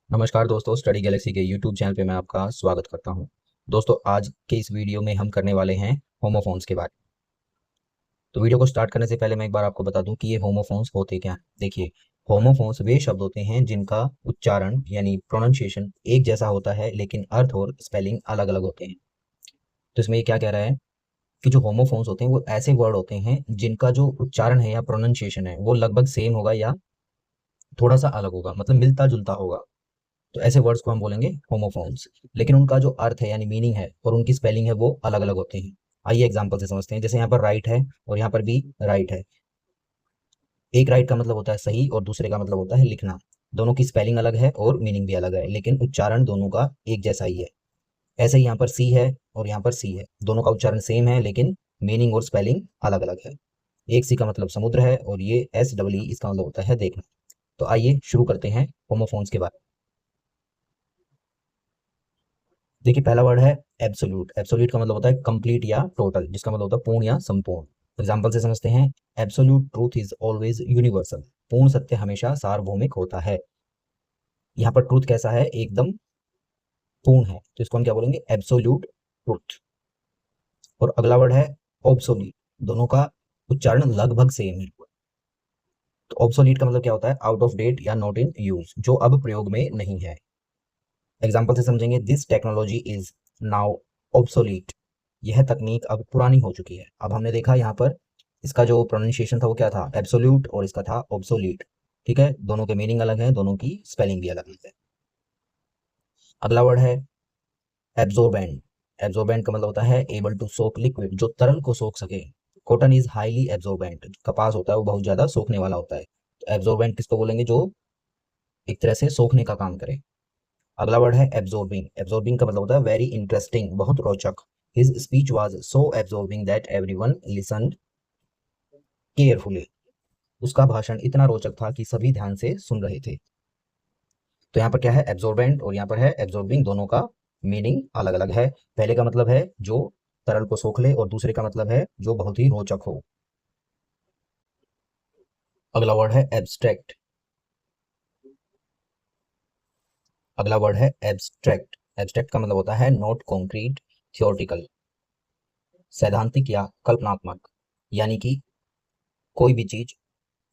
नमस्कार दोस्तों, study Galaxy के यूट्यूब चैनल पे मैं आपका स्वागत करता हूं। दोस्तों, आज के इस वीडियो में हम करने वाले हैं होमोफोन्स के बारे में। तो वीडियो को स्टार्ट करने से पहले मैं एक बार आपको बता दूं कि ये होमोफोन्स होते क्या हैं। देखिए, होमोफोन्स वे शब्द होते हैं जिनका उच्चारण यानी प्रोनाउंसिएशन एक जैसा होता है, लेकिन अर्थ और स्पेलिंग अलग अलग होते हैं। तो इसमें ये क्या कह रहा है कि जो होमोफोन्स होते हैं वो ऐसे वर्ड होते हैं जिनका जो उच्चारण है या प्रोनाउंसिएशन है वो लगभग सेम होगा या थोड़ा सा अलग होगा, मतलब मिलता जुलता होगा। तो ऐसे वर्ड्स को हम बोलेंगे होमोफोन्स। लेकिन उनका जो अर्थ है यानी मीनिंग है और उनकी स्पेलिंग है वो अलग अलग होते हैं। आइए एग्जांपल से समझते हैं। जैसे यहाँ पर राइट है और यहाँ पर भी राइट है। एक राइट का मतलब होता है सही और दूसरे का मतलब होता है लिखना। दोनों की स्पेलिंग अलग है और मीनिंग भी अलग है, लेकिन उच्चारण दोनों का एक जैसा ही है। ऐसे ही यहाँ पर सी है और यहाँ पर सी है, दोनों का उच्चारण सेम है लेकिन मीनिंग और स्पेलिंग अलग अलग है। एक सी का मतलब समुद्र है और ये एस डबल ई इसका मतलब होता है देखना। तो आइए शुरू करते हैं होमोफोन्स के बारे में। देखिए, पहला वर्ड है एब्सोल्यूट। एब्सोल्यूट का मतलब होता है कंप्लीट या टोटल, जिसका मतलब होता है पूर्ण या संपूर्ण। एग्जाम्पल से समझते हैं। Absolute truth is always universal. पूर्ण सत्य हमेशा सार्वभौमिक होता है। यहाँ पर ट्रूथ कैसा है? एकदम पूर्ण है, तो इसको हम क्या बोलेंगे? Absolute truth. और अगला वर्ड है ऑब्सोलीट। दोनों का उच्चारण लगभग सेम है। तो ऑब्सोलीट का मतलब क्या होता है? आउट ऑफ डेट या नॉट इन यूज, जो अब प्रयोग में नहीं है। एग्जाम्पल से समझेंगे। This technology is now obsolete. यह तकनीक अब पुरानी हो चुकी है। अब हमने देखा यहाँ पर इसका जो प्रोनाउंसिएशन था वो क्या था? एब्सोल्यूट, और इसका था ऑब्सोलीट। ठीक है, दोनों के मीनिंग अलग है, दोनों की स्पेलिंग भी अलग है। अगला वर्ड है एब्जॉर्बेंट। एब्जॉर्बेंट का मतलब होता है एबल टू सोक लिक्विड, जो तरल को सोख सके। Cotton is highly absorbent. कपास होता है वो बहुत ज्यादा सोखने वाला होता है। तो एब्जॉर्बेंट किसको बोलेंगे? जो एक तरह से सोखने का काम करे। अगला वर्ड है एब्जॉर्बिंग। एब्जॉर्बिंग का मतलब होता है वेरी इंटरेस्टिंग, बहुत रोचक। His speech was so absorbing that everyone listened carefully. उसका भाषण इतना रोचक था कि सभी ध्यान से सुन रहे थे। तो यहाँ पर क्या है? एब्जॉर्बेंट, और यहाँ पर है एब्जॉर्बिंग। दोनों का मीनिंग अलग अलग है। पहले का मतलब है जो तरल को सोख ले, और दूसरे का मतलब है जो बहुत ही रोचक हो। अगला वर्ड है एब्स्ट्रैक्ट। अगला वर्ड है एब्स्ट्रैक्ट। एब्स्ट्रैक्ट का मतलब होता है नॉट कॉन्क्रीट, थियोरटिकल, सैद्धांतिक या कल्पनात्मक। यानी कि कोई भी चीज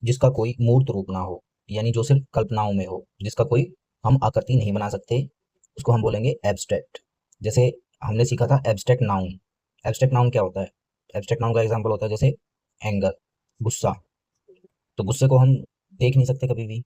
जिसका कोई मूर्त रूप ना हो, यानी जो सिर्फ कल्पनाओं में हो, जिसका कोई हम आकृति नहीं बना सकते, उसको हम बोलेंगे एब्स्ट्रैक्ट। जैसे हमने सीखा था एब्स्ट्रैक्ट नाउन। एब्स्ट्रैक्ट नाउन क्या होता है? एब्स्ट्रैक्ट नाउन का एग्जांपल होता है जैसे एंगर, गुस्सा। तो गुस्से को हम देख नहीं सकते कभी भी।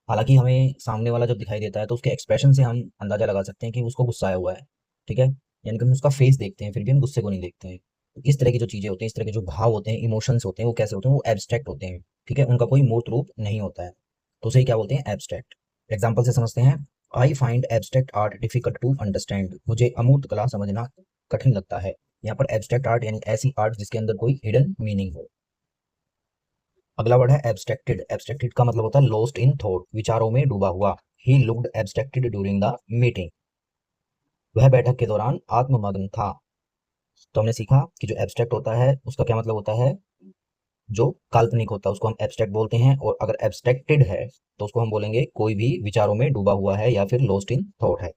हालांकि हमें सामने वाला जब दिखाई देता है तो उसके एक्सप्रेशन से हम अंदाजा लगा सकते हैं कि उसको गुस्सा आया हुआ है। ठीक है, यानी कि हम उसका फेस देखते हैं, फिर भी हम गुस्से को नहीं देखते हैं। तो इस तरह की जो चीजें होती हैं, इस तरह के जो भाव होते हैं, इमोशंस होते हैं, वो कैसे होते हैं? वो एब्स्ट्रैक्ट होते हैं। ठीक है, उनका कोई मूर्त रूप नहीं होता है। तो उसे क्या बोलते हैं? एब्स्ट्रैक्ट। एग्जाम्पल से समझते हैं। I find abstract art difficult to understand. मुझे अमूर्त कला समझना कठिन लगता है। यहाँ पर एब्स्ट्रैक्ट आर्ट यानी ऐसी आर्ट जिसके अंदर कोई हिडन मीनिंग हो। अगला वर्ड है एब्स्ट्रैक्टेड। एब्स्ट्रैक्टेड का मतलब होता है लॉस्ट इन थॉट, विचारों में डूबा हुआ। He looked abstracted during the meeting. वह बैठक के दौरान आत्ममग्न था। तो हमने सीखा कि जो एब्स्ट्रैक्ट होता है उसका क्या मतलब होता है? जो काल्पनिक होता है उसको हम एब्स्ट्रैक्ट बोलते हैं, और अगर एब्स्ट्रैक्टेड है तो उसको हम बोलेंगे कोई भी विचारों में डूबा हुआ है या फिर लॉस्ट इन थॉट है।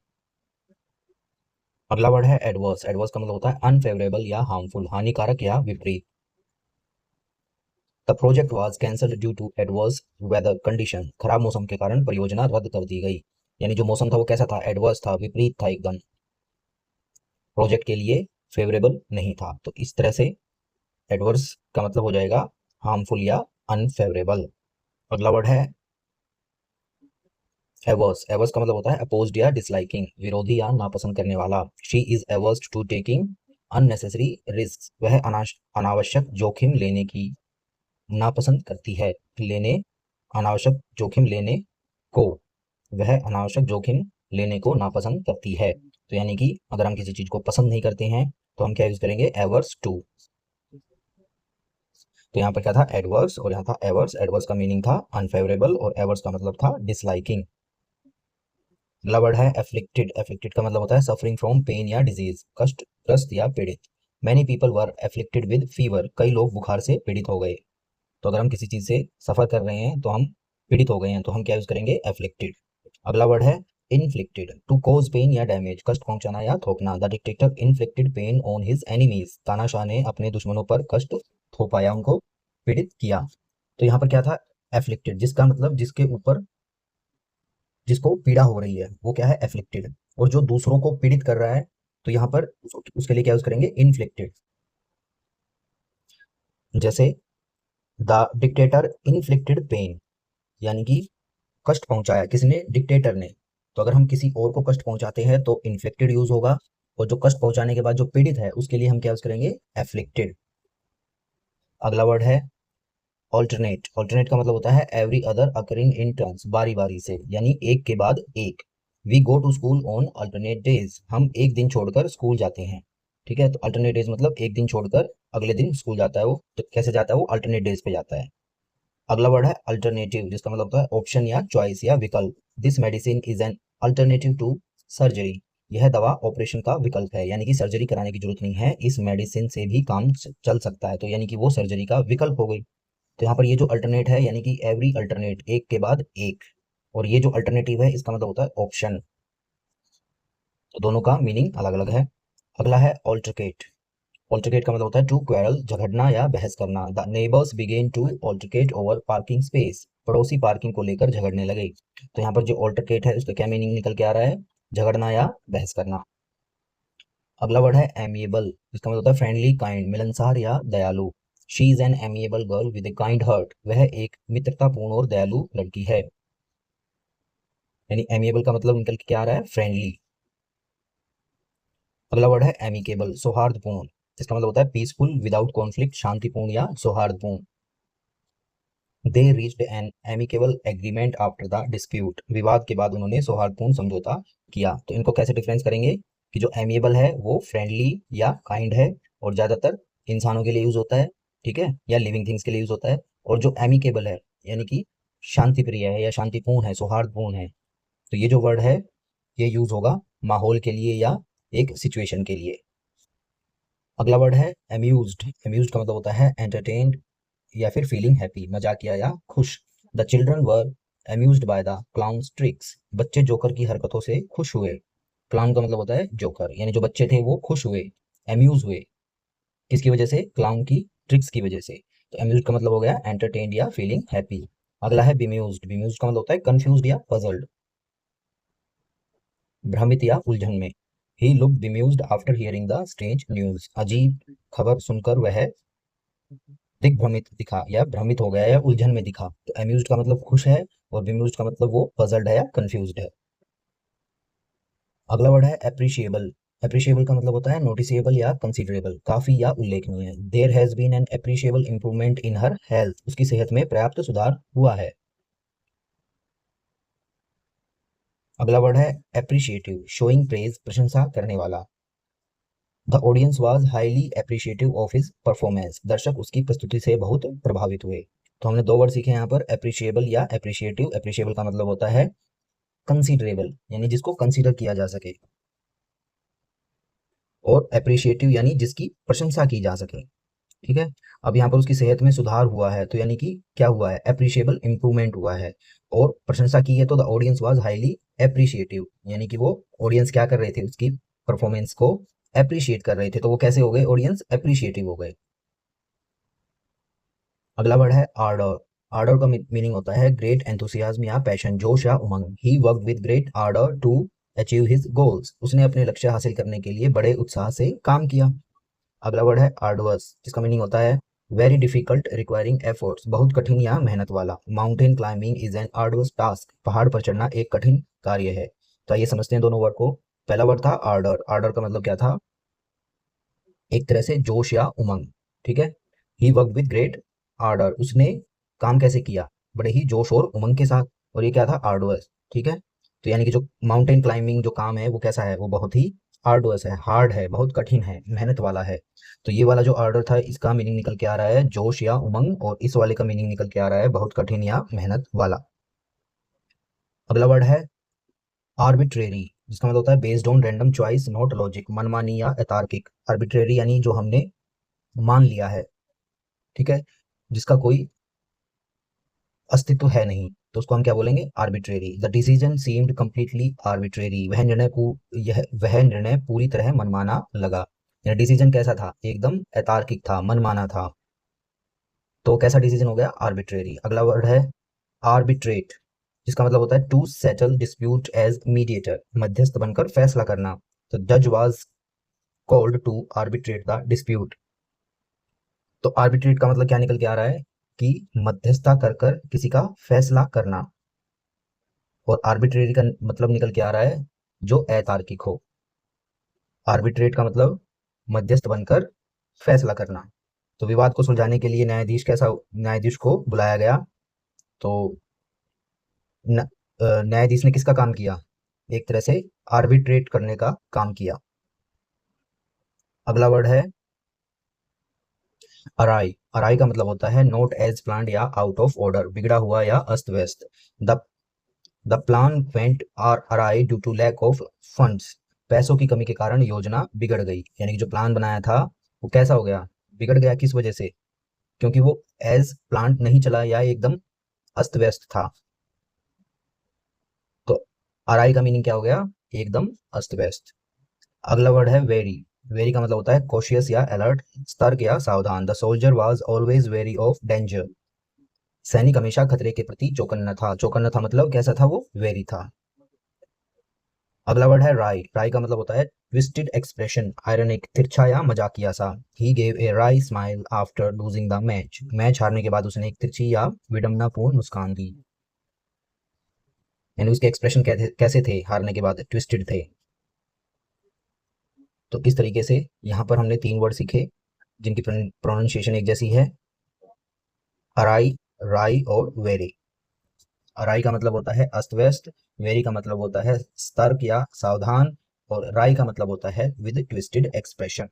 अगला वर्ड है एडवर्स। एडवर्स का मतलब होता है अनफेवरेबल या हार्मफुल, हानिकारक या विपरीत। The project was cancelled due to adverse weather condition. खराब मौसम के कारण परियोजना रद्द कर दी गई। यानी जो मौसम था वो कैसा था? एडवर्स था, विपरीत था एकदम। प्रोजेक्ट के लिए फेवरेबल नहीं था। तो इस तरह से एडवर्स का मतलब हो जाएगा हार्मफुल या अनफेवरेबल। अगला वर्ड है एवर्स। एवर्स का मतलब होता है अपोज्ड या डिसलाइकिंग, विरोधी या नापसंद करने वाला। She is averse to taking unnecessary risk. वह अनावश्यक जोखिम लेने की नापसंद करती है। लेने, अनावश्यक जोखिम लेने को, वह अनावश्यक जोखिम लेने को नापसंद करती है। तो यानी कि अगर हम किसी चीज को पसंद नहीं करते हैं तो हम क्या यूज करेंगे? Averse to. तो यहाँ पर क्या था? एडवर्स, और यहाँ था एवर्स। एडवर्स का मीनिंग था अनफेवरेबल और एवर्स का मतलब था डिसलाइकिंग। अगला वर्ड है एफ्लिक्टेड। एफ्लिक्टेड का मतलब होता है सफरिंग फ्रॉम पेन या डिजीज, कष्ट, ग्रस्त या पीड़ित। Many people were afflicted with fever. कई लोग बुखार से पीड़ित हो गए। तो अगर हम किसी चीज से सफर कर रहे हैं तो हम पीड़ित हो गए हैं तो हम क्या यूज करेंगे? एफ्लिक्टेड। अगला वर्ड है इन्फ्लिक्टेड, टू कॉज पेन या डैमेज, कष्ट पहुंचाना या थोपना। The dictator inflicted pain on his enemies, तानाशाह ने अपने दुश्मनों पर कष्ट थोपा या उनको पीड़ित किया। तो यहाँ पर क्या था, एफ्लिक्टेड, जिसका मतलब जिसके ऊपर जिसको पीड़ा हो रही है वो क्या है, एफ्लिक्टेड। और जो दूसरों को पीड़ित कर रहा है तो यहाँ पर उसके लिए क्या यूज करेंगे, इन्फ्लिक्टेड। जैसे द डिक्टेटर इन्फ्लिक्टेड पेन, यानी कि कष्ट पहुंचाया किसने, डिक्टेटर ने। तो अगर हम किसी और को कष्ट पहुंचाते हैं तो इन्फ्लिक्टेड यूज होगा, और जो कष्ट पहुंचाने के बाद जो पीड़ित है उसके लिए हम क्या यूज करेंगे, एफ्लिक्टेड। अगला वर्ड है ऑल्टरनेट। ऑल्टरनेट का मतलब होता है every other occurring in turns, बारी बारी से, यानी एक के बाद एक। We go to school on alternate days, हम एक दिन छोड़कर स्कूल जाते हैं। ठीक है, तो अल्टरनेट डेज मतलब एक दिन छोड़कर अगले दिन स्कूल जाता है वो, तो कैसे जाता है वो, अल्टरनेट डेज पे जाता है। अगला वर्ड है अल्टरनेटिव, जिसका मतलब होता है ऑप्शन या चॉइस या विकल्प। This medicine is an alternative to surgery, यह दवा ऑपरेशन का विकल्प है, यानी कि सर्जरी कराने की जरूरत नहीं है, इस मेडिसिन से भी काम चल सकता है, तो यानी कि वो सर्जरी का विकल्प हो गई। तो यहाँ पर ये जो अल्टरनेट है यानी कि एवरी अल्टरनेट, एक के बाद एक, और ये जो अल्टरनेटिव है इसका मतलब होता है ऑप्शन। तो दोनों का मीनिंग अलग अलग है। अगला है ऑल्टरकेट। ऑल्टरकेट का मतलब होता है टू क्वेरल, झगड़ना या बहस करना। The neighbours begin to altercate over parking space, पड़ोसी पार्किंग को लेकर झगड़ने लगे। तो यहाँ पर जो ऑल्टरकेट है उसका क्या मीनिंग निकल के आ रहा है, झगड़ना या बहस करना। अगला वर्ड है एमिएबल, इसका मतलब होता है फ्रेंडली, काइंड, मिलनसार या दयालु। She is an amiable girl with a kind heart, वह एक मित्रतापूर्ण और दयालु लड़की है। यानी एमिएबल का मतलब निकल के क्या आ रहा है, फ्रेंडली। अगला वर्ड है एमिकेबल, सौहार्दपूर्ण, इसका मतलब होता है पीसफुल, विदाउट कॉन्फ्लिक्ट, शांतिपूर्ण या सौहार्दपूर्ण। They reached N amicable agreement after the dispute, विवाद के बाद उन्होंने सौहार्दपूर्ण समझौता किया। तो इनको कैसे डिफरेंस करेंगे कि जो एमिएबल है वो फ्रेंडली या काइंड है और ज्यादातर इंसानों के लिए यूज होता है, ठीक है, या लिविंग थिंग्स के लिए यूज होता है। और जो एमिकेबल है यानी कि शांति प्रिय है या शांतिपूर्ण है, सौहार्दपूर्ण है, तो ये जो वर्ड है ये यूज होगा माहौल के लिए या एक सिचुएशन के लिए। अगला वर्ड है एम्यूज्ड। एम्यूज्ड का मतलब होता है एंटरटेन्ड या फिर फीलिंग हैप्पी, मजाकिया या खुश। The children were amused by the clown's tricks, बच्चे जोकर की हरकतों से खुश हुए। क्लाउन का मतलब होता है जोकर, यानी जो बच्चे थे वो खुश हुए, एम्यूज हुए, किसकी वजह से, क्लाउन की ट्रिक्स की वजह से। तो एम्यूज्ड का मतलब हो गया एंटरटेन्ड या फीलिंग हैप्पी। अगला है बेम्यूज्ड। बेम्यूज्ड का मतलब होता है कंफ्यूज्ड या पजल्ड, भ्रमित या उलझन में। He looked bemused after hearing the strange news, अजीब खबर सुनकर वह दिग्भ्रमित दिखा या भ्रमित हो गया या उलझन में दिखा। तो एम्यूज्ड का मतलब खुश है और बेम्यूज्ड का मतलब वो पजल्ड है या कंफ्यूज्ड है। अगला वर्ड है एप्रिशिएबल। एप्रिशिएबल का मतलब होता है नोटिसेबल या कंसीडरेबल, काफी या उल्लेखनीय। There has been an appreciable improvement in her health, उसकी सेहत में पर्याप्त सुधार हुआ है। अगला वर्ड है एप्रिशिएटिव, शोइंग प्रेज, प्रशंसा करने वाला। The audience was highly appreciative of his performance, दर्शक उसकी प्रस्तुति से बहुत प्रभावित हुए। तो हमने दो वर्ड सीखे यहाँ पर, एप्रिशिएबल या एप्रिशिएटिव। एप्रिशिएबल का मतलब होता है कंसीडरेबल, यानी जिसको कंसीडर किया जा सके, और एप्रिशिएटिव यानी जिसकी प्रशंसा की जा सके। ठीक है, अब यहाँ पर उसकी सेहत में सुधार हुआ है, तो यानी कि क्या हुआ है, एप्रिशिएबल इंप्रूवमेंट हुआ है। और प्रशंसा की है तो the audience was highly appreciative, यानी कि वो ऑडियंस क्या कर रहे थे, उसकी परफॉर्मेंस को एप्रिशिएट कर रहे थे, तो वो कैसे हो गए, ऑडियंस एप्रिशिएटिव हो गए। अगला वर्ड है आर्डर। आर्डर का मीनिंग होता है ग्रेट एंथुसियाज्म या पैशन, जोश या उमंग। He worked with great ardour to achieve his goals, उसने अपने लक्ष्य हासिल करने के लिए बड़े उत्साह से काम किया। अगला वर्ड है आर्डुअस, जिसका मीनिंग होता है वेरी डिफिकल्ट रिक्वायरिंग एफर्ट्स, बहुत कठिन या मेहनत वाला। Mountain climbing is an arduous task, पहाड़ पर चढ़ना एक कठिन कार्य है। तो आइए समझते हैं दोनों वर्ड को। पहला वर्ड था आर्डर। आर्डर का मतलब क्या था, एक तरह से जोश या उमंग, ठीक है। ही वर्क विद ग्रेट आर्डर, उसने काम कैसे किया, बड़े ही जोश और उमंग के साथ। और ये क्या था, आर्डुअस, ठीक है। तो यानी कि जो माउंटेन क्लाइंबिंग जो काम है वो कैसा है, वो बहुत ही आर्डुअस है, हार्ड है, बहुत कठिन है, मेहनत वाला है। तो ये वाला जो आर्डर था इसका मीनिंग निकल के आ रहा है जोश या उमंग, और इस वाले का मीनिंग निकल के आ रहा है बहुत कठिन या मेहनत वाला। अगला वर्ड है आर्बिट्रेरी, जिसका मतलब होता है based on random choice not logic, मनमानी या अतार्किक। आर्बिट्रेरी यानी जो हमने मान लिया है, ठीक है, जिसका कोई अस्तित्व है नहीं, तो उसको हम क्या बोलेंगे, arbitrary. The decision seemed completely arbitrary, वह निर्णय पूरी तरह मनमाना लगा। डिसीजन कैसा था, एकदम अतार्किक था, मनमाना था। तो कैसा डिसीजन हो गया, आर्बिट्रेरी। अगला वर्ड है आर्बिट्रेट, जिसका मतलब होता है to settle dispute as mediator, मध्यस्थ बनकर फैसला करना। तो जज was called to arbitrate the dispute. तो आर्बिट्रेट का मतलब क्या निकल के आ रहा है कि मध्यस्थता कर कर किसी का फैसला करना, और आर्बिट्रेरी का मतलब निकल के आ रहा है जो अतार्किक हो। आर्बिट्रेट का मतलब मध्यस्थ बनकर फैसला करना। तो विवाद को सुलझाने के लिए न्यायाधीश को बुलाया गया। तो न्यायाधीश ने किसका काम किया, एक तरह से आर्बिट्रेट करने का काम किया। अगला वर्ड है अराई। अराई का मतलब होता है नॉट एज प्लान्ड या आउट ऑफ ऑर्डर, बिगड़ा हुआ या अस्त व्यस्त। The the plan went awry due to lack of funds, पैसों की कमी के कारण योजना बिगड़ गई। यानी कि जो प्लान बनाया था वो कैसा हो गया, बिगड़ गया। किस वजह से, क्योंकि वो एज प्लान नहीं चला या एकदम अस्त व्यस्त था। तो अराई का मीनिंग क्या हो गया, एकदम अस्त व्यस्त। अगला वर्ड है वेरी। वेरी का मतलब होता है कॉशियस या अलर्ट, सतर्क या सावधान। The soldier was always very of danger, सैनिक हमेशा खतरे के प्रति चौकन्ना था। चौकन्ना था मतलब कैसा था, वो वेरी था। अगला वर्ड है राई। राई का मतलब होता है ट्विस्टेड एक्सप्रेशन, आयरनिक, तिरछा या मजाकिया सा। ही गेव ए राई smile after losing the match, match हारने के बाद उसने एक तिरछी या विडंबनापूर्ण मुस्कान दी। यानी उसके एक्सप्रेशन कैसे थे, हारने के बाद ट्विस्टेड थे। तो इस तरीके से यहाँ पर हमने 3 वर्ड सीखे जिनकी प्रोनाउंसिएशन एक जैसी है, अराई, राई और वेरी। अराई का मतलब होता है अस्त व्यस्त, वेरी का मतलब होता है सतर्क या सावधान, और राई का मतलब होता है विद ट्विस्टेड एक्सप्रेशन।